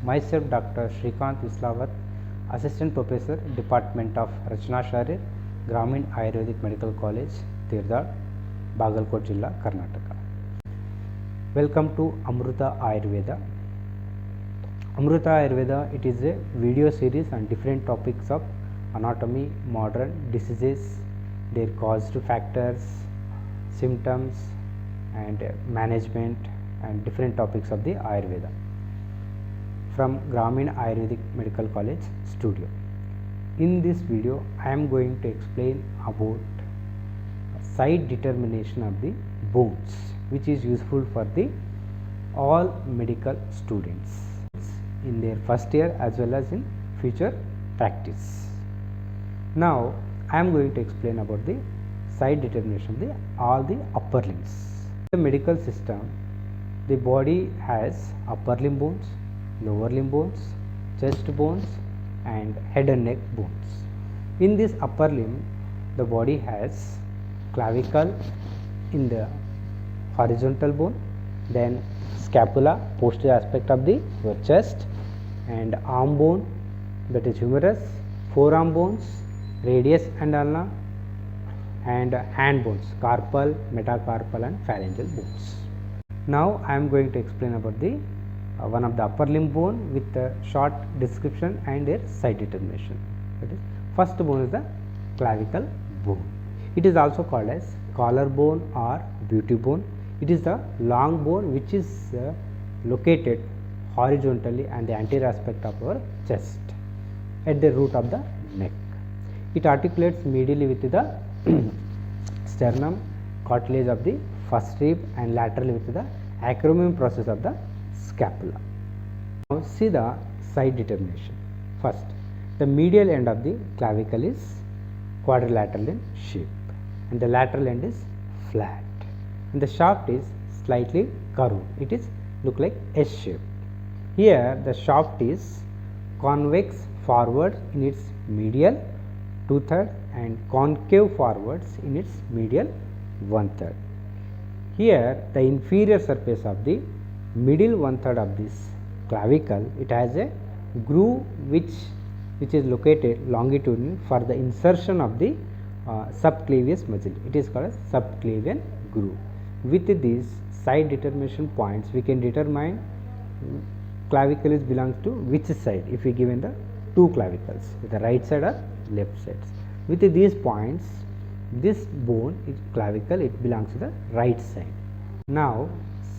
Myself Dr. Shrikant Vislawat, Assistant Professor, Department of Rachna Sharir, Gramin Ayurvedic Medical College, Tirdad, Bagalkot Jilla, Karnataka. Welcome to Amruta Ayurveda. Amruta Ayurveda, it is a video series on different topics of anatomy, modern diseases, their caused factors, symptoms and management and different topics of the Ayurveda from Gramin Ayurvedic Medical College studio. In this video, I am going to explain about side determination of the bones, which is useful for the all medical students in their first year as well as in future practice. Now, I am going to explain about the side determination of the all the upper limbs. In the medical system, the body has upper limb bones, lower limb bones, chest bones and head and neck bones. In this upper limb, the body has clavicle in the horizontal bone, then scapula, posterior aspect of the your chest, and arm bone, that is humerus, forearm bones, radius and ulna, and hand bones, carpal, metacarpal and phalangeal bones. Now I am going to explain about the one of the upper limb bone with a short description and their side determination. That is, first bone is the clavicle bone. It is also called as collar bone or beauty bone. It is the long bone which is located horizontally and the anterior aspect of our chest at the root of the neck. It articulates medially with the sternum, cartilage of the first rib and laterally with the acromion process of the scapula. Now see the side determination. First, the medial end of the clavicle is quadrilateral in shape and the lateral end is flat and the shaft is slightly curved. It is look like S shape. Here the shaft is convex forward in its medial 2/3 and concave forwards in its medial 1/3. Here the inferior surface of the middle 1/3 of this clavicle, it has a groove which is located longitudinally for the insertion of the subclavius muscle. It is called as subclavian groove. With these side determination points, we can determine clavicle is belongs to which side if we given the two clavicles, the right side or left sides. With these points, this bone is clavicle, it belongs to the right side. Now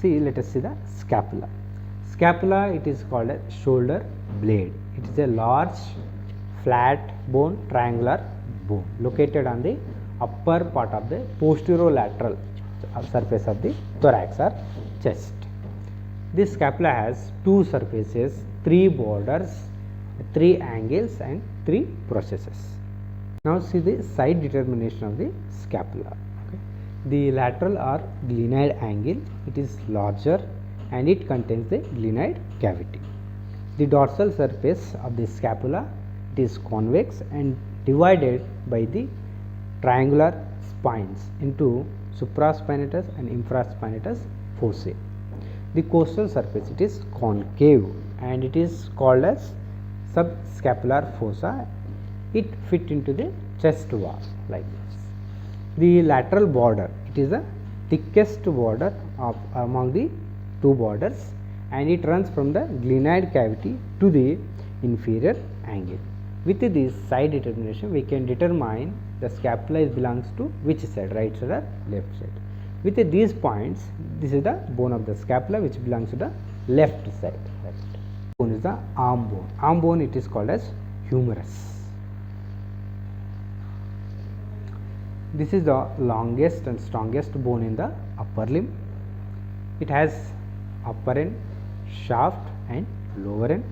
see, let us see the scapula. Scapula, it is called a shoulder blade. It is a large flat bone, triangular bone located on the upper part of the posterolateral surface of the thorax or chest. This scapula has two surfaces, three borders, three angles and three processes. Now see the side determination of the scapula. Okay. The lateral or glenoid angle, it is larger and it contains the glenoid cavity. The dorsal surface of the scapula, it is convex and divided by the triangular spines into supraspinatus and infraspinatus fossae. The costal surface, it is concave and it is called as subscapular fossa. It fit into the chest wall like this. The lateral border, it is the thickest border of among the two borders and it runs from the glenoid cavity to the inferior angle. With this side determination, we can determine the scapula belongs to which side, right side or left side. With these points, this is the bone of the scapula which belongs to the left side. Right. Bone is the arm bone. Arm bone, it is called as humerus. This is the longest and strongest bone in the upper limb. It has upper end, shaft and lower end.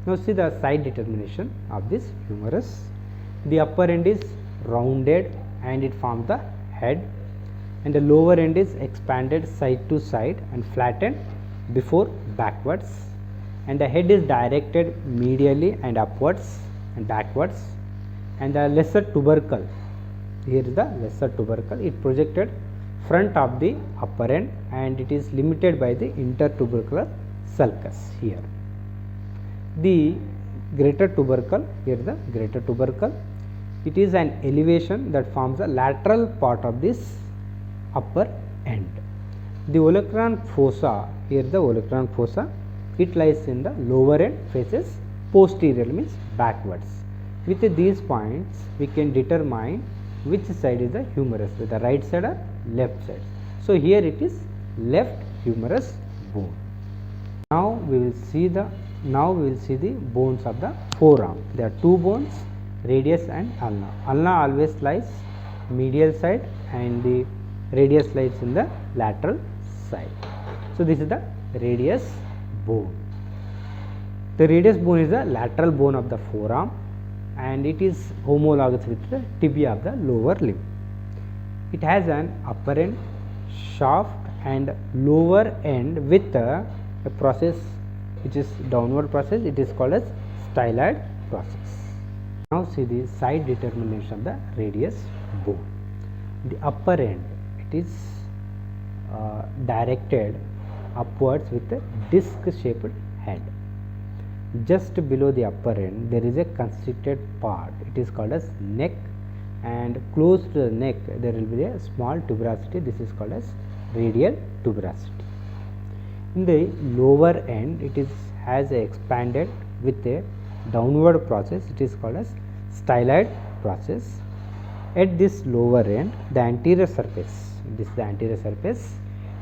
Now see the side determination of this humerus. The upper end is rounded and it forms the head, and the lower end is expanded side to side and flattened before backwards, and the head is directed medially and upwards and backwards, and the lesser tubercle, here is the lesser tubercle, it projected front of the upper end and it is limited by the intertubercular sulcus here. the greater tubercle, here the greater tubercle, it is an elevation that forms the lateral part of this upper end. The olecranon fossa, here the olecranon fossa, it lies in the lower end, faces posterior, means backwards. With these points we can determine which side is the humerus, the right side or left side. So here it is left humerus bone. Now we will see the bones of the forearm. There are two bones, radius and ulna. Ulna always lies medial side and the radius lies in the lateral side. So this is the radius bone. The radius bone is the lateral bone of the forearm and it is homologous with the tibia of the lower limb. It has an upper end, shaft and lower end with a process which is downward process. It is called as styloid process. Now see the side determination of the radius bone. The upper end, it is directed upwards with a disc shaped head. Just below the upper end there is a constricted part, it is called as neck, and close to the neck there will be a small tuberosity, this is called as radial tuberosity. In the lower end it has expanded with a downward process, it is called as styloid process. At this lower end the anterior surface, this is the anterior surface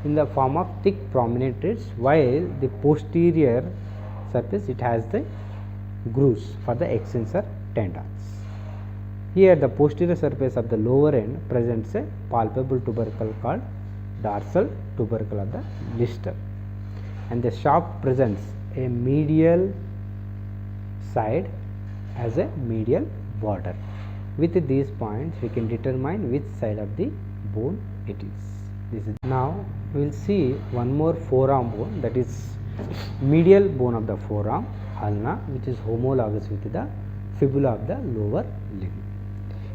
in the form of thick prominent ribs, while the posterior surface it has the grooves for the extensor tendons. Here the posterior surface of the lower end presents a palpable tubercle called dorsal tubercle of the Lister, and the shaft presents a medial side as a medial border. With these points we can determine which side of the bone it is. Now we will see one more forearm bone, that is medial bone of the forearm, ulna, which is homologous with the fibula of the lower limb.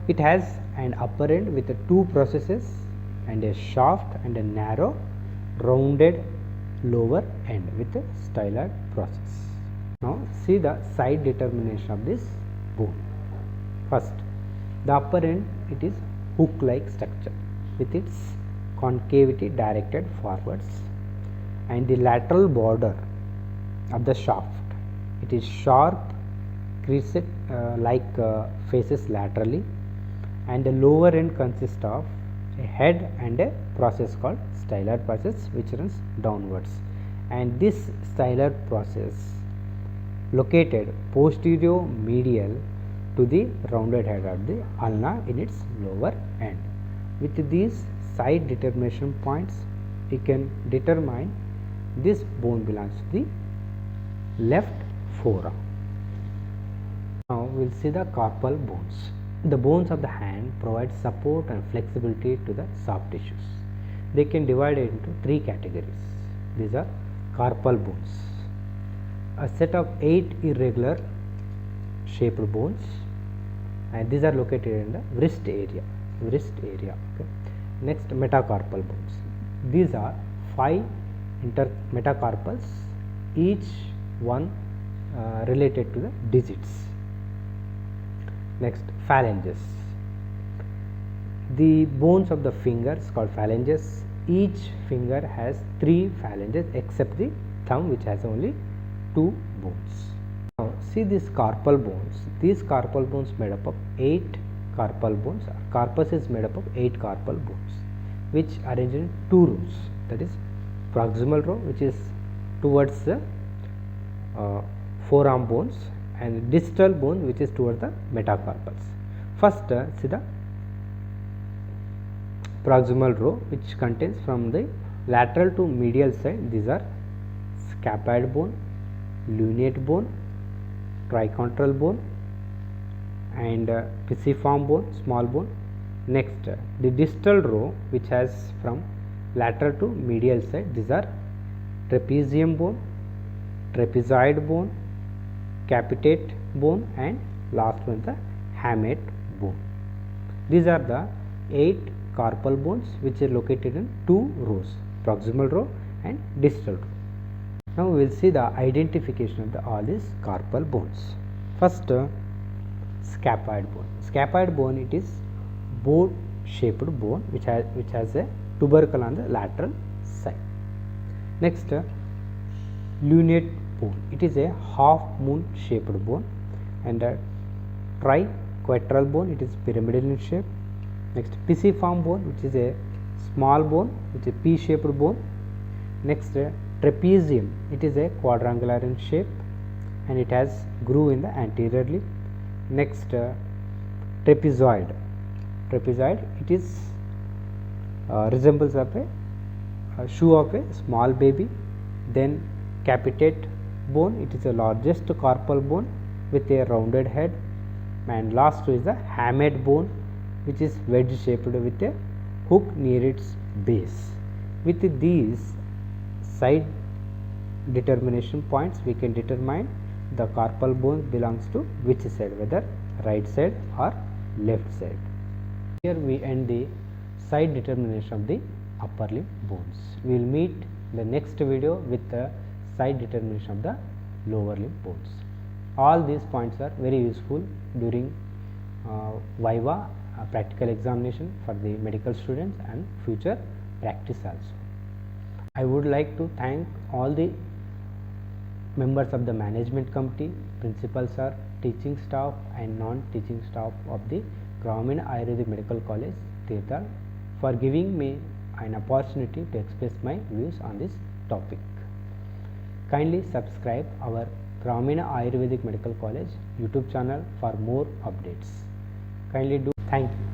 It has an upper end with two processes and a shaft and a narrow rounded lower end with a styloid process. Now see the side determination of this bone. First, the upper end, it is hook like structure with its concavity directed forwards, and the lateral border of the shaft, it is sharp crescent faces laterally, and the lower end consists of a head and a process called styloid process which runs downwards, and this styloid process located posterior medial to the rounded head of the ulna in its lower end. With these side determination points we can determine this bone belongs to the left forearm. Now we will see the carpal bones. The bones of the hand provide support and flexibility to the soft tissues. They can divide into three categories. These are carpal bones, a set of 8 irregular shaped bones, and these are located in the wrist area. Okay. Next, metacarpal bones. These are 5 metacarpals, each one related to the digits. Next, phalanges. The bones of the fingers called phalanges. Each finger has 3 phalanges except the thumb, which has only 2 bones. Now see these carpal bones. These carpal bones made up of 8 carpal bones. Carpus is made up of 8 carpal bones, which arranged in 2 rows. That is proximal row, which is towards the forearm bones, and distal bone, which is towards the metacarpals. First, see the proximal row, which contains from the lateral to medial side. These are scaphoid bone, lunate bone, trichondral bone, and pisiform bone, small bone. Next, the distal row, which has from lateral to medial side. These are trapezium bone, trapezoid bone, capitate bone, and last one the hamate bone. These are the 8 carpal bones which are located in 2 rows, proximal row and distal row. Now we will see the identification of all these carpal bones. First, scaphoid bone. Scaphoid bone, it is boat shaped bone which has a tubercle on the lateral side. Next, lunate bone. It is a half moon shaped bone, and triquetral bone, it is pyramidal in shape. Next, pisiform bone, which is a small bone which is P shaped bone. Next, trapezium, it is a quadrangular in shape and it has groove in the anterior lip. Next, trapezoid. Trapezoid, it is resembles of a shoe of a small baby. Then capitate bone, it is the largest carpal bone with a rounded head. And last is the hamate bone, which is wedge shaped with a hook near its base. With these side determination points, we can determine the carpal bone belongs to which side, whether right side or left side. Here we end the side determination of the upper limb bones. We will meet the next video with the side determination of the lower limb bones. All these points are very useful during Viva practical examination for the medical students and future practice also. I would like to thank all the members of the management committee, principal sir, teaching staff and non-teaching staff of the Gramin Ayurvedic Medical College, Tirthal, for giving me an opportunity to express my views on this topic. Kindly subscribe our Gramin Ayurvedic Medical College YouTube channel for more updates. Kindly do. Thank you.